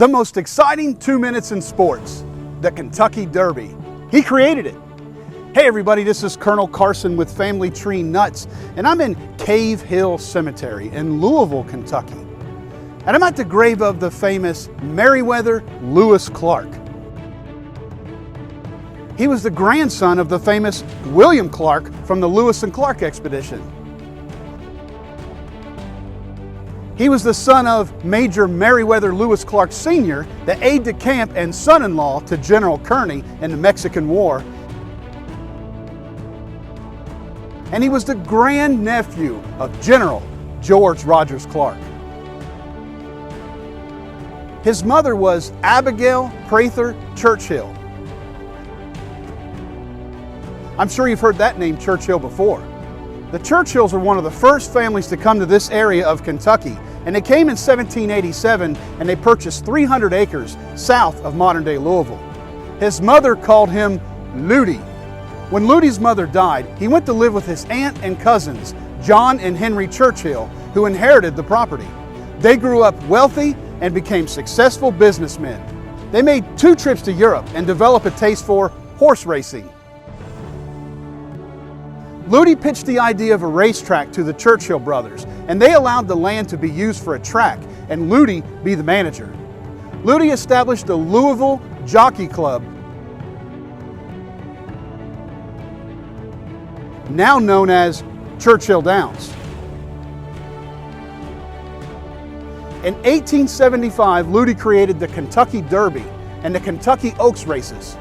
The most exciting 2 minutes in sports, the Kentucky Derby. He created it. Hey everybody, this is Colonel Carson with Family Tree Nuts, and I'm in Cave Hill Cemetery in Louisville, Kentucky. And I'm at the grave of the famous Meriwether Lewis Clark. He was the grandson of the famous William Clark from the Lewis and Clark expedition. He was the son of Major Meriwether Lewis Clark Sr., the aide-de-camp and son-in-law to General Kearny in the Mexican War. And he was the grandnephew of General George Rogers Clark. His mother was Abigail Prater Churchill. I'm sure you've heard that name Churchill before. The Churchills were one of the first families to come to this area of Kentucky, and they came in 1787 and they purchased 300 acres south of modern-day Louisville. His mother called him Lutie. When Lutie's mother died, he went to live with his aunt and cousins, John and Henry Churchill, who inherited the property. They grew up wealthy and became successful businessmen. They made 2 trips to Europe and developed a taste for horse racing. Lutie pitched the idea of a racetrack to the Churchill brothers, and they allowed the land to be used for a track and Lutie be the manager. Lutie established the Louisville Jockey Club, now known as Churchill Downs. In 1875, Lutie created the Kentucky Derby and the Kentucky Oaks races.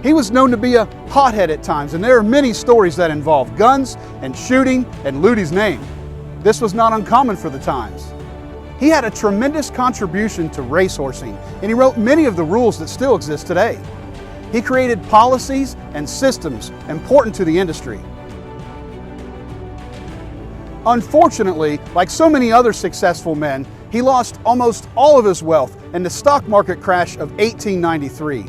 He was known to be a hothead at times, and there are many stories that involve guns and shooting and Lutie's name. This was not uncommon for the times. He had a tremendous contribution to racehorsing, and he wrote many of the rules that still exist today. He created policies and systems important to the industry. Unfortunately, like so many other successful men, he lost almost all of his wealth in the stock market crash of 1893.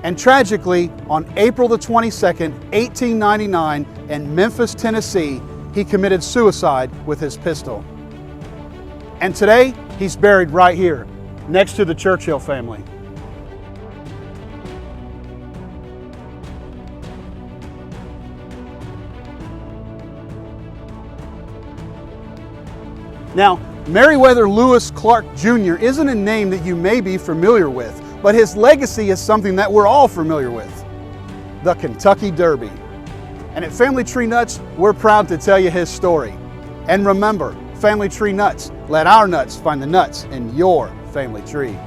And tragically, on April the 22nd, 1899, in Memphis, Tennessee, he committed suicide with his pistol. And today, he's buried right here, next to the Churchill family. Now, Meriwether Lewis Clark Jr. isn't a name that you may be familiar with, but his legacy is something that we're all familiar with, the Kentucky Derby. And at Family Tree Nuts, we're proud to tell you his story. And remember, Family Tree Nuts, let our nuts find the nuts in your family tree.